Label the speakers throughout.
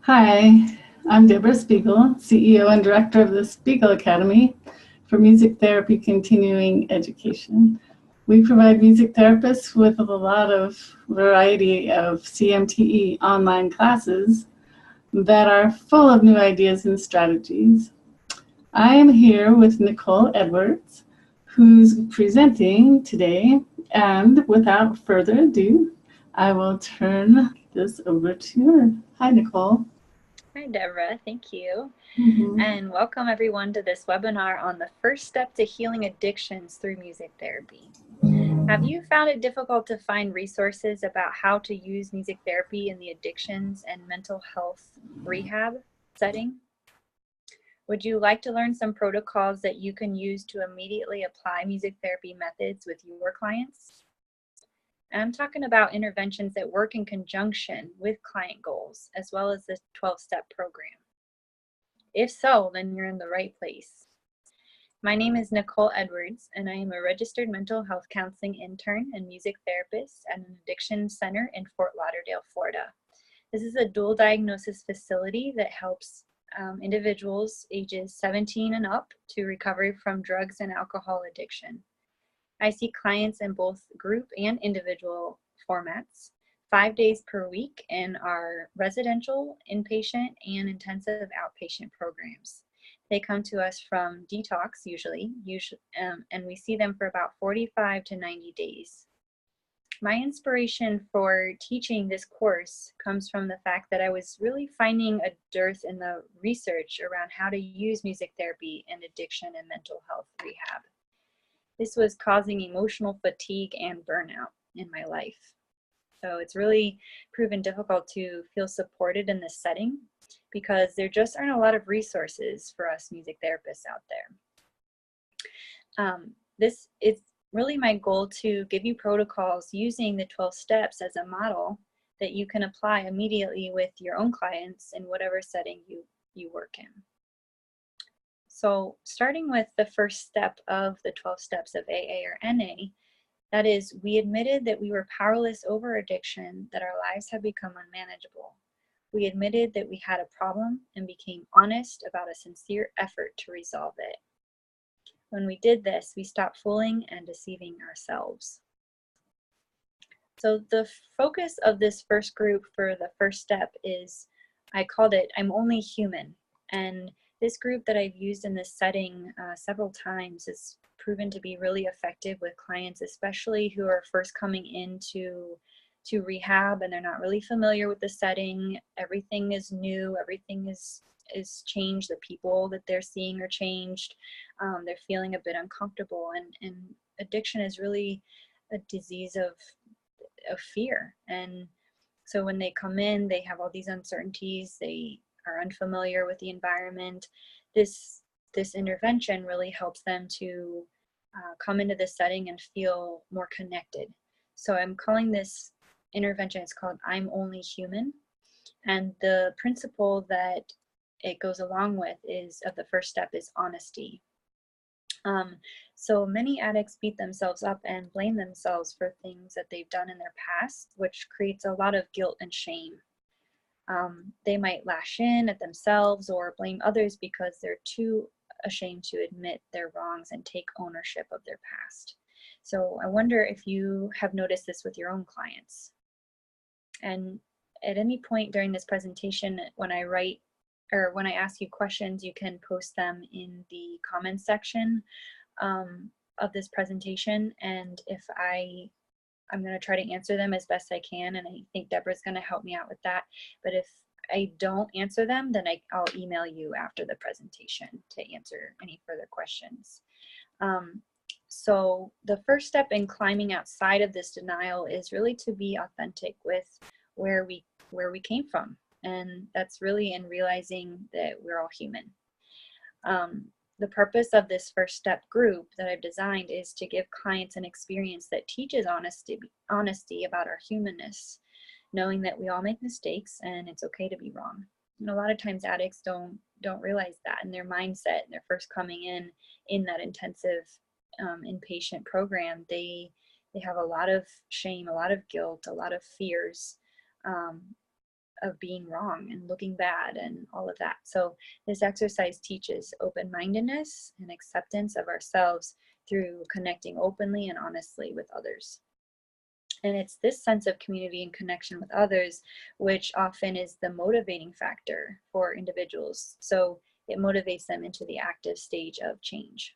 Speaker 1: Hi, I'm Deborah Spiegel, CEO and Director of the Spiegel Academy for Music Therapy Continuing Education. We provide music therapists with a lot of variety of CMTE online classes that are full of new ideas and strategies. I am here with Nicole Edwards, who's presenting today, and without further ado, I will turn this over to her. Hi, Nicole.
Speaker 2: Hi, Deborah. Thank you.
Speaker 1: Mhm.
Speaker 2: And welcome everyone to this webinar on the first step to healing addictions through music therapy. Have you found it difficult to find resources about how to use music therapy in the addictions and mental health rehab setting? Would you like to learn some protocols that you can use to immediately apply music therapy methods with your clients? I'm talking about interventions that work in conjunction with client goals, as well as the 12-step program. If so, then you're in the right place. My name is Nicole Edwards, and I am a registered mental health counseling intern and music therapist at an addiction center in Fort Lauderdale, Florida. This is a dual diagnosis facility that helps individuals ages 17 and up to recover from drugs and alcohol addiction. I see clients in both group and individual formats, 5 days per week in our residential, inpatient, and intensive outpatient programs. They come to us from detox usually, and we see them for about 45 to 90 days. My inspiration for teaching this course comes from the fact that I was really finding a dearth in the research around how to use music therapy in addiction and mental health rehab. This was causing emotional fatigue and burnout in my life. So it's really proven difficult to feel supported in this setting because there just aren't a lot of resources for us music therapists out there. This is really my goal to give you protocols using the 12 steps as a model that you can apply immediately with your own clients in whatever setting you work in. So starting with the first step of the 12 steps of AA or NA, that is, we admitted that we were powerless over addiction, that our lives had become unmanageable. We admitted that we had a problem and became honest about a sincere effort to resolve it. When we did this, we stopped fooling and deceiving ourselves. So the focus of this first group for the first step is, I called it, I'm only human. And this group that I've used in this setting several times has proven to be really effective with clients, especially who are first coming into rehab and they're not really familiar with the setting. Everything is new, everything is changed. The people that they're seeing are changed. They're feeling a bit uncomfortable, and addiction is really a disease of fear. And so when they come in, they have all these uncertainties, they are unfamiliar with the environment. This intervention really helps them to come into this setting and feel more connected. So I'm calling this intervention, it's called I'm Only Human. And the principle that it goes along with is, of the first step, is honesty. So many addicts beat themselves up and blame themselves for things that they've done in their past, which creates a lot of guilt and shame. They might lash in at themselves or blame others because they're too ashamed to admit their wrongs and take ownership of their past. So I wonder if you have noticed this with your own clients. And at any point during this presentation, when I write or when I ask you questions, you can post them in the comments section of this presentation. And if I'm going to try to answer them as best I can, and I think Deborah's going to help me out with that. But if I don't answer them, then I'll email you after the presentation to answer any further questions. So the first step in climbing outside of this denial is really to be authentic with where we came from, and that's really in realizing that we're all human. The purpose of this first step group that I've designed is to give clients an experience that teaches honesty about our humanness, knowing that we all make mistakes and it's okay to be wrong. And a lot of times addicts don't realize that in their mindset. They're first coming in that intensive inpatient program. They have a lot of shame, a lot of guilt, a lot of fears of being wrong and looking bad and all of that. So this exercise teaches open-mindedness and acceptance of ourselves through connecting openly and honestly with others. And it's this sense of community and connection with others which often is the motivating factor for individuals. So it motivates them into the active stage of change.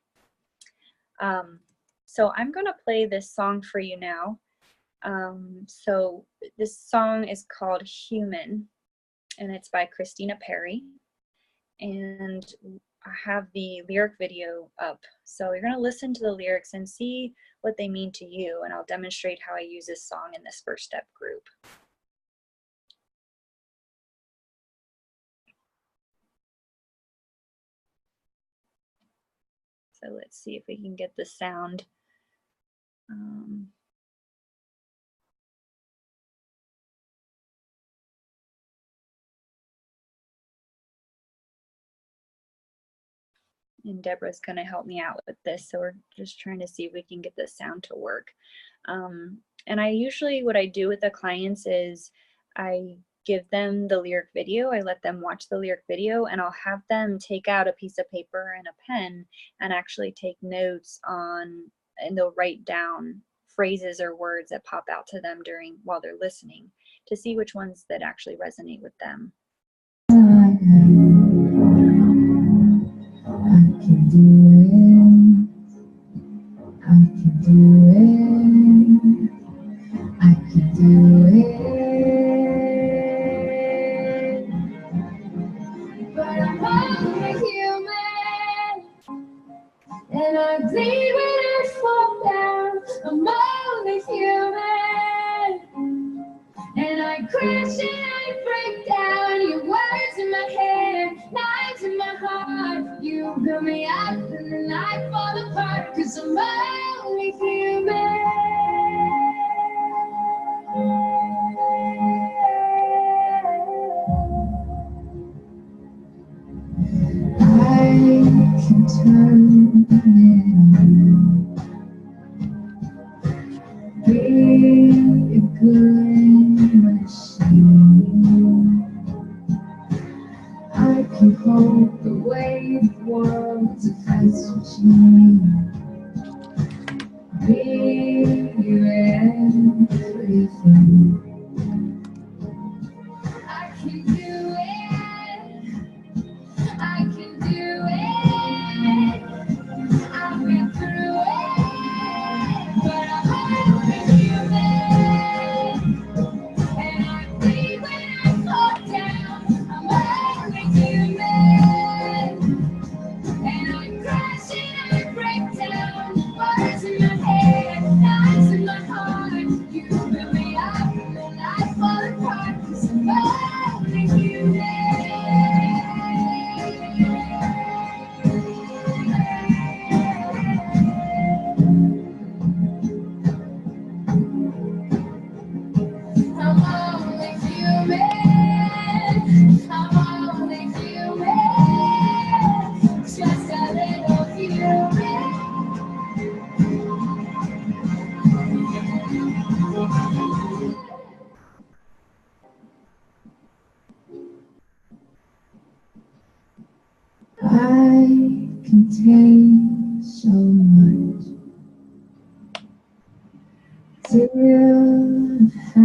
Speaker 2: So I'm going to play this song for you now. So this song is called Human, and it's by Christina Perri. And I have the lyric video up. So you're going to listen to the lyrics and see what they mean to you, and I'll demonstrate how I use this song in this first step group. So let's see if we can get the sound. And Deborah's going to help me out with this. So we're just trying to see if we can get the sound to work. And I usually, what I do with the clients is I give them the lyric video. I let them watch the lyric video, and I'll have them take out a piece of paper and a pen and actually take notes on, and they'll write down phrases or words that pop out to them while they're listening to see which ones that actually resonate with them.
Speaker 3: I can do it. I can do it. I can do it. But I'm only human, and I bleed when I fall down. I'm only human, and I crash and I break down. Your words in my head, knives in my heart. You build me up and then I fall apart. 'Cause I'm only human. I can turn it, be a good machine. I can hold the weight of worlds if that's what you need. Be everything. I can do it. I can do it. I've been through it, but I'm only human. And I bleed when I fall down. I'm only human. And I crash and I break down. Words in my head, knives in my heart. You build me up and then I fall apart. 'Cause I'm only human. I'm only human. I'm only human. Just a little human. I can take so much till I've had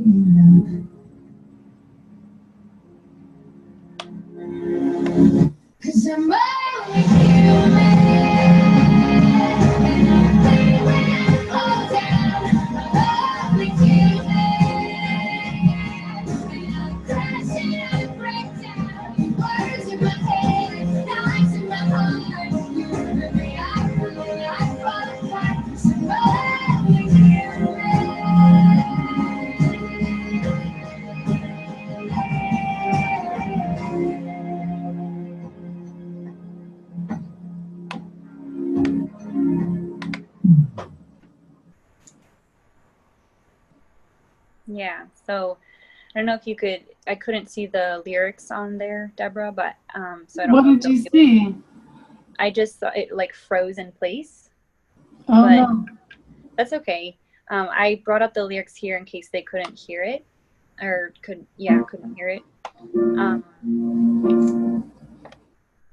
Speaker 3: enough. 'Cause I'm only human. And I bleed when I fall down. I'm only human. And I crash and I break down. Words in my head, knives in my heart. You rip me up and then I fall apart. 'Cause I'm only human.
Speaker 2: Yeah, so I don't know if you could, I couldn't see the lyrics on there, Deborah, but so I don't
Speaker 1: What
Speaker 2: know
Speaker 1: did you see?
Speaker 2: I just saw it like froze in place,
Speaker 1: Oh,
Speaker 2: but
Speaker 1: no.
Speaker 2: that's okay. I brought up the lyrics here in case they couldn't hear it. or couldn't hear it.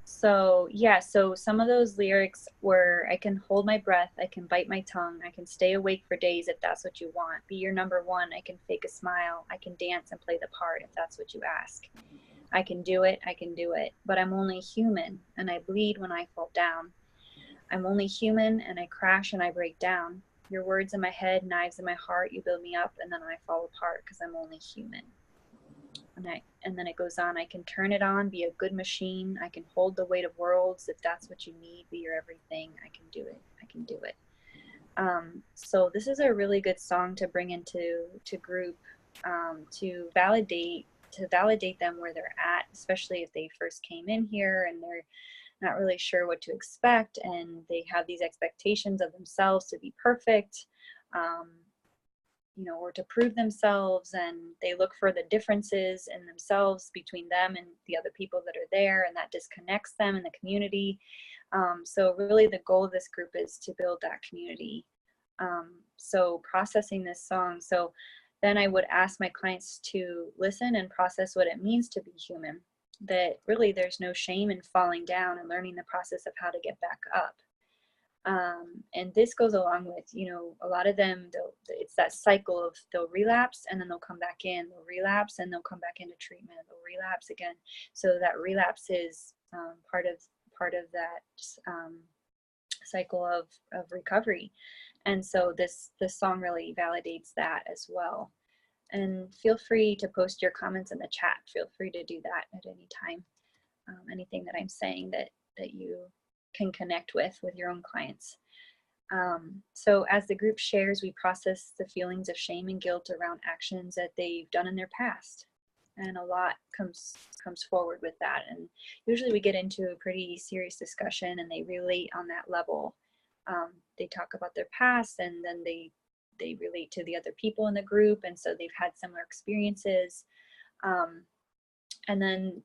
Speaker 2: So yeah, so some of those lyrics were, I can hold my breath, I can bite my tongue, I can stay awake for days if that's what you want. Be your number one, I can fake a smile, I can dance and play the part if that's what you ask. I can do it, but I'm only human and I bleed when I fall down. I'm only human and I crash and I break down. Your words in my head, knives in my heart, you build me up and then I fall apart because I'm only human. And then it goes on, I can turn it on, be a good machine. I can hold the weight of worlds if that's what you need, be your everything. I can do it. I can do it. So this is a really good song to bring into group, to validate them where they're at, especially if they first came in here and they're not really sure what to expect and they have these expectations of themselves to be perfect. You know, or to prove themselves, and they look for the differences in themselves between them and the other people that are there, and that disconnects them in the community. So really the goal of this group is to build that community. So processing this song, so then I would ask my clients to listen and process what it means to be human, that really there's no shame in falling down and learning the process of how to get back up. And this goes along with, you know, a lot of them, it's that cycle of they'll relapse and then they'll come back in, they'll relapse and they'll come back into treatment, they'll relapse again. So that relapse is part of that cycle of recovery. And so this song really validates that as well. And feel free to post your comments in the chat. Feel free to do that at any time. Anything that I'm saying that you can connect with your own clients. So as the group shares, we process the feelings of shame and guilt around actions that they've done in their past. And a lot comes forward with that. And usually we get into a pretty serious discussion and they relate on that level. They talk about their past and then they relate to the other people in the group. And so they've had similar experiences. And then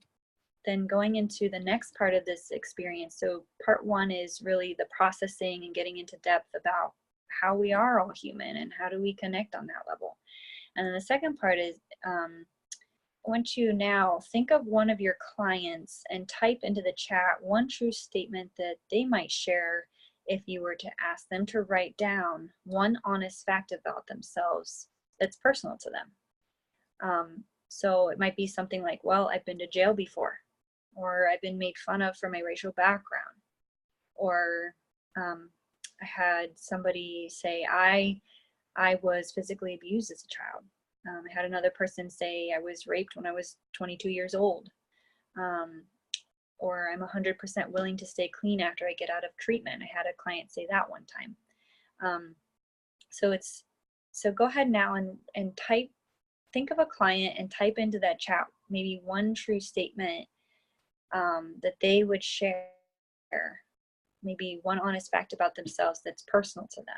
Speaker 2: going into the next part of this experience. So part one is really the processing and getting into depth about how we are all human and how do we connect on that level. And then the second part is, I want you now think of one of your clients and type into the chat one true statement that they might share if you were to ask them to write down one honest fact about themselves that's personal to them. So it might be something like, well, I've been to jail before, or I've been made fun of for my racial background, or I had somebody say I was physically abused as a child. I had another person say I was raped when I was 22 years old, or I'm 100% willing to stay clean after I get out of treatment. I had a client say that one time. So go ahead now and type, think of a client and type into that chat maybe one true statement that they would share, maybe one honest fact about themselves that's personal to them.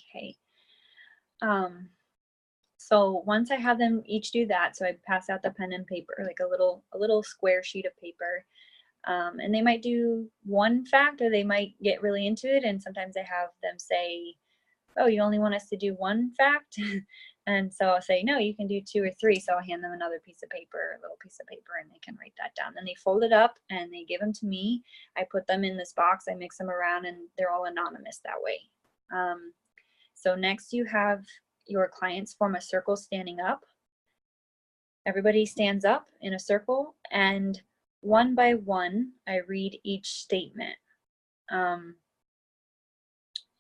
Speaker 2: Okay. So once I have them each do that, so I pass out the pen and paper, like a little square sheet of paper, and they might do one fact or they might get really into it, and sometimes I have them say, oh, you only want us to do one fact? And so I'll say, no, you can do 2 or 3. So I'll hand them another piece of paper, a little piece of paper, and they can write that down. Then they fold it up and they give them to me. I put them in this box, I mix them around, and they're all anonymous that way. So next you have your clients form a circle standing up. Everybody stands up in a circle, and one by one, I read each statement.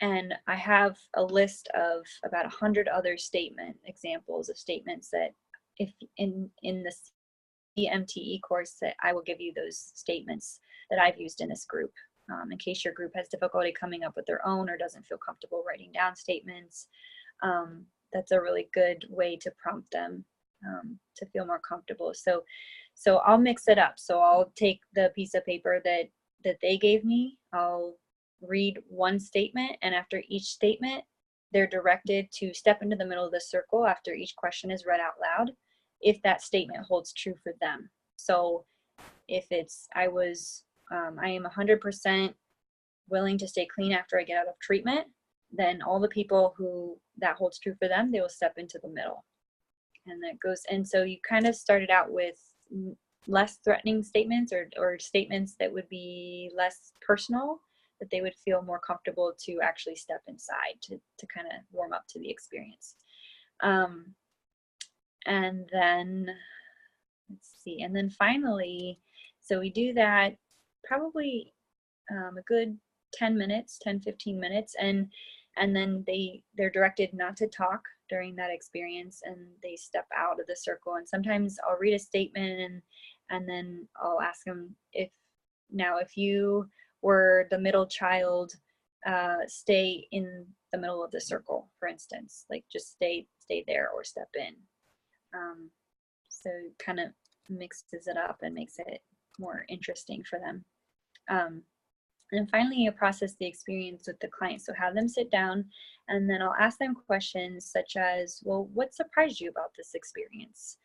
Speaker 2: And I have a list of about 100 other examples of statements that if in the CMTE course that I will give you those statements that I've used in this group. In case your group has difficulty coming up with their own or doesn't feel comfortable writing down statements, that's a really good way to prompt them to feel more comfortable. So I'll mix it up. So I'll take the piece of paper that that they gave me, I'll read one statement, and after each statement, they're directed to step into the middle of the circle after each question is read out loud, if that statement holds true for them. So if it's, I am 100% willing to stay clean after I get out of treatment, then all the people who that holds true for them, they will step into the middle. And that goes, and so you kind of started out with less threatening statements, or statements that would be less personal, that they would feel more comfortable to actually step inside to kind of warm up to the experience. And then, let's see, and then finally, so we do that probably a good 10 minutes, 10, 15 minutes, and then they're directed not to talk during that experience, and they step out of the circle. And sometimes I'll read a statement, and then I'll ask them, if you were the middle child, stay in the middle of the circle, for instance, like just stay there or step in. So kind of mixes it up and makes it more interesting for them. And finally, you process the experience with the client. So have them sit down, and then I'll ask them questions such as, well, what surprised you about this experience?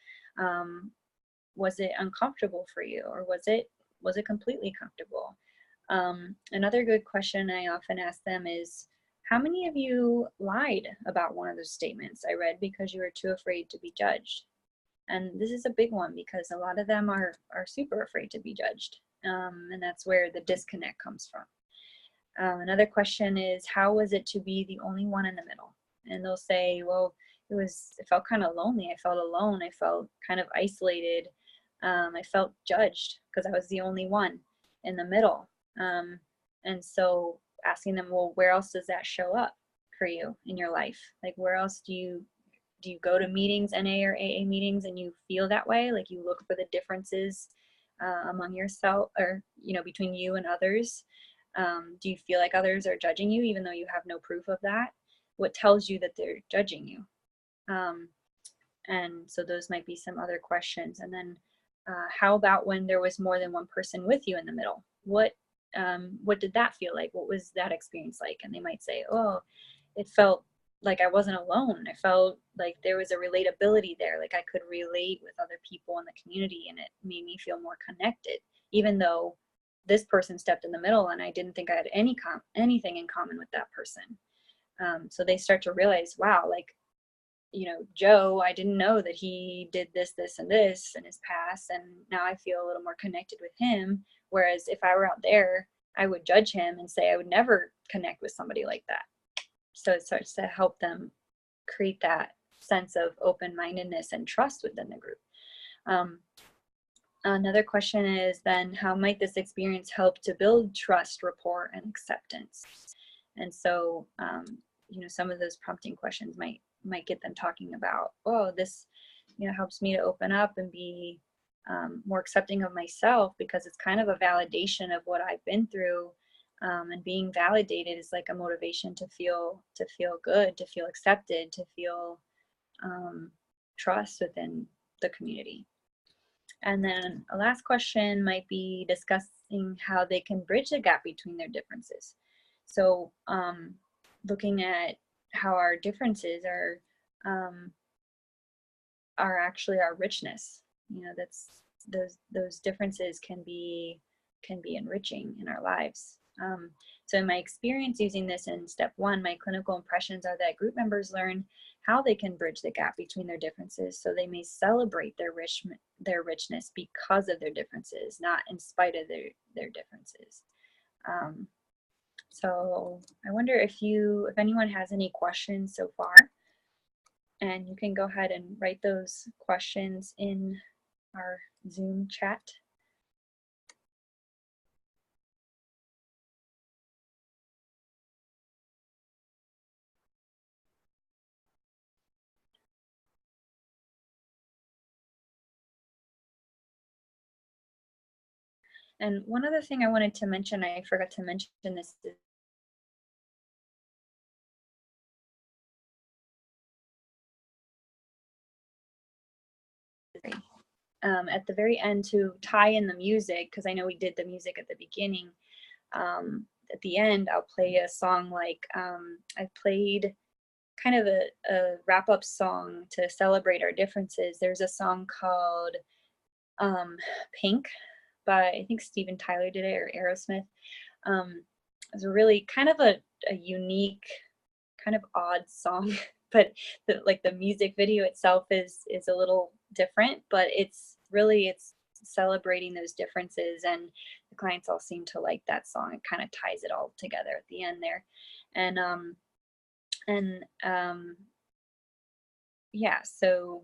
Speaker 2: Was it uncomfortable for you, or was it completely comfortable? Another good question I often ask them is, how many of you lied about one of those statements I read because you were too afraid to be judged? And this is a big one, because a lot of them are super afraid to be judged. And that's where the disconnect comes from. Another question is, how was it to be the only one in the middle? And they'll say, well, it felt kind of lonely. I felt alone. I felt kind of isolated. I felt judged because I was the only one in the middle. And so asking them, well, where else does that show up for you in your life? Like, where else do you go to meetings, NA or AA meetings, and you feel that way? Like, you look for the differences among yourself, or, between you and others? Do you feel like others are judging you even though you have no proof of that? What tells you that they're judging you? And so those might be some other questions. And then how about when there was more than one person with you in the middle? What did that feel like? What was that experience like? And they might say, oh, it felt like I wasn't alone. I felt like there was a relatability there. Like I could relate with other people in the community, and it made me feel more connected, even though this person stepped in the middle and I didn't think I had anything in common with that person. So they start to realize, wow, like, Joe, I didn't know that he did this, this, and this in his past, and now I feel a little more connected with him. Whereas if I were out there, I would judge him and say I would never connect with somebody like that. So it starts to help them create that sense of open-mindedness and trust within the group. Another question is then, how might this experience help to build trust, rapport, and acceptance? And so, some of those prompting questions might get them talking about, oh, this, helps me to open up and be more accepting of myself, because it's kind of a validation of what I've been through. And being validated is like a motivation to feel good, to feel accepted, to feel trust within the community. And then a last question might be discussing how they can bridge the gap between their differences. So looking at how our differences are actually our richness. That's those differences can be enriching in our lives. So in my experience using this in step 1, my clinical impressions are that group members learn how they can bridge the gap between their differences, so they may celebrate their richness because of their differences, not in spite of their differences. So I wonder if anyone has any questions so far, and you can go ahead and write those questions in our Zoom chat. And one other thing I wanted to mention, I forgot to mention this, at the very end, to tie in the music, because I know we did the music at the beginning. at the end, I'll play a song like I played kind of a wrap-up song to celebrate our differences. There's a song called Pink by, I think Steven Tyler did it, or Aerosmith. It's a really kind of a unique, kind of odd song, but the music video itself is a little different, but it's celebrating those differences, and the clients all seem to like that song. It kind of ties it all together at the end there. Yeah, so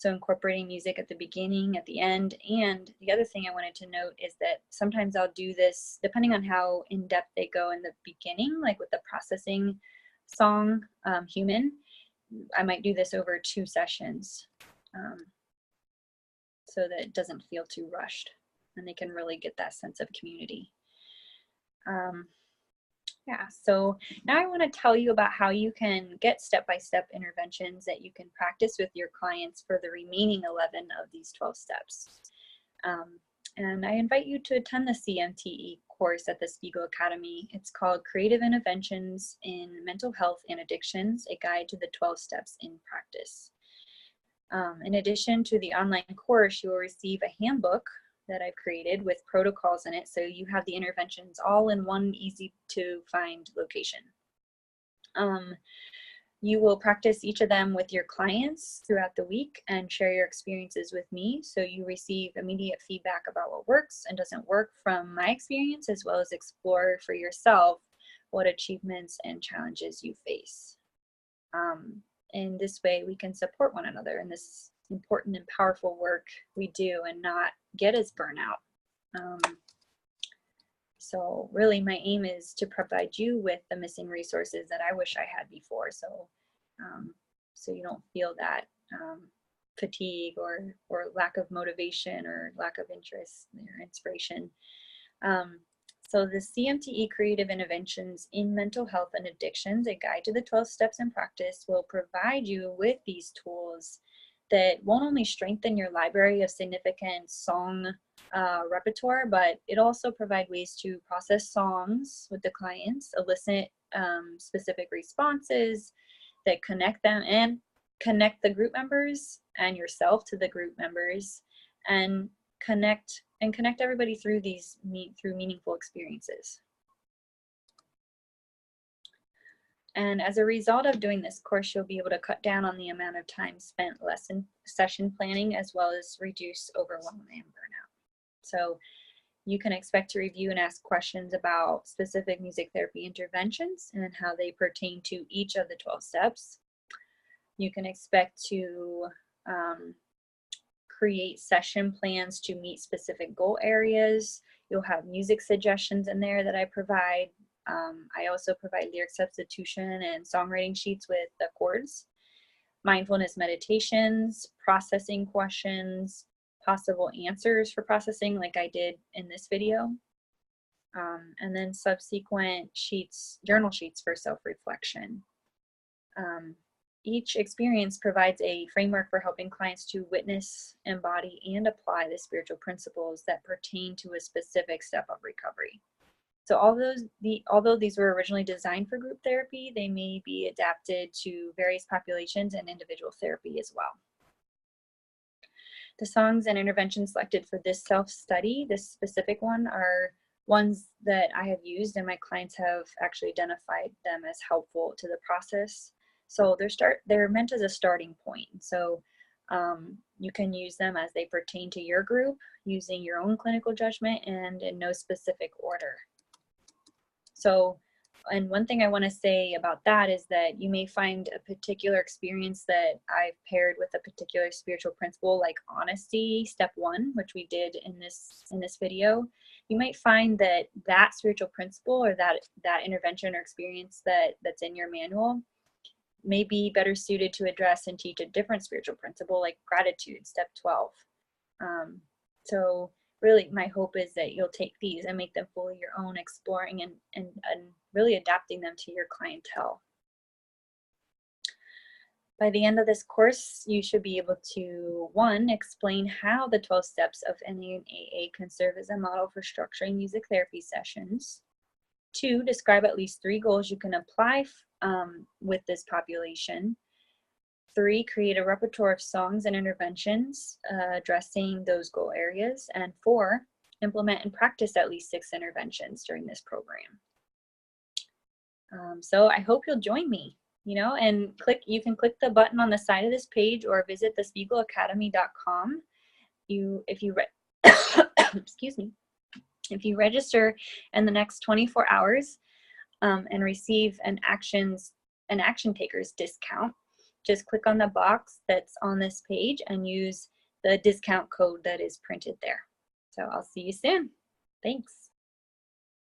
Speaker 2: incorporating music at the beginning, at the end. And the other thing I wanted to note is that sometimes I'll do this depending on how in depth they go in the beginning, like with the processing song, Human. I might do this over 2 sessions so that it doesn't feel too rushed and they can really get that sense of community. Yeah, so now I want to tell you about how you can get step-by-step interventions that you can practice with your clients for the remaining 11 of these 12 steps. And I invite you to attend the CMTE course at the Spiegel Academy. It's called Creative Interventions in Mental Health and Addictions, a Guide to the 12 Steps in Practice. In addition to the online course, you will receive a handbook that I've created with protocols in it, so you have the interventions all in one easy to find location. You will practice each of them with your clients throughout the week and share your experiences with me, so you receive immediate feedback about what works and doesn't work from my experience, as well as explore for yourself what achievements and challenges you face. In this way, we can support one another in this important and powerful work we do and not get as burnout. So really my aim is to provide you with the missing resources that I wish I had before, so you don't feel that fatigue or lack of motivation or lack of interest or inspiration. So the CMTE Creative Interventions in Mental Health and Addictions, a Guide to the 12 Steps in Practice, will provide you with these tools that won't only strengthen your library of significant song repertoire, but it also provide ways to process songs with the clients, elicit specific responses that connect them and connect the group members and yourself to the group members, and connect everybody through through meaningful experiences. And as a result of doing this course, you'll be able to cut down on the amount of time spent lesson session planning, as well as reduce overwhelm and burnout. So you can expect to review and ask questions about specific music therapy interventions and how they pertain to each of the 12 steps. You can expect to create session plans to meet specific goal areas. You'll have music suggestions in there that I provide. I also provide lyric substitution and songwriting sheets with the chords, mindfulness meditations, processing questions, possible answers for processing like I did in this video, and then subsequent sheets, journal sheets for self-reflection. Each experience provides a framework for helping clients to witness, embody, and apply the spiritual principles that pertain to a specific step of recovery. So although these were originally designed for group therapy, they may be adapted to various populations and individual therapy as well. The songs and interventions selected for this self-study, this specific one, are ones that I have used and my clients have actually identified them as helpful to the process. So they're meant as a starting point. So you can use them as they pertain to your group, using your own clinical judgment and in no specific order. So, and one thing I want to say about that is that you may find a particular experience that I've paired with a particular spiritual principle, like honesty, step 1, which we did in this video. You might find that that spiritual principle or that intervention or experience that's in your manual may be better suited to address and teach a different spiritual principle, like gratitude, step 12. So really my hope is that you'll take these and make them fully your own, exploring and really adapting them to your clientele. By the end of this course, you should be able to, 1, explain how the 12 steps of NA and AA can serve as a model for structuring music therapy sessions. 2, describe at least 3 goals you can apply with this population. 3, create a repertoire of songs and interventions addressing those goal areas. And 4, implement and practice at least 6 interventions during this program. So I hope you'll join me, and you can click the button on the side of this page or visit thespiegelacademy.com. Excuse me. If you register in the next 24 hours and receive an action takers discount, just click on the box that's on this page and use the discount code that is printed there. So I'll see you soon. Thanks.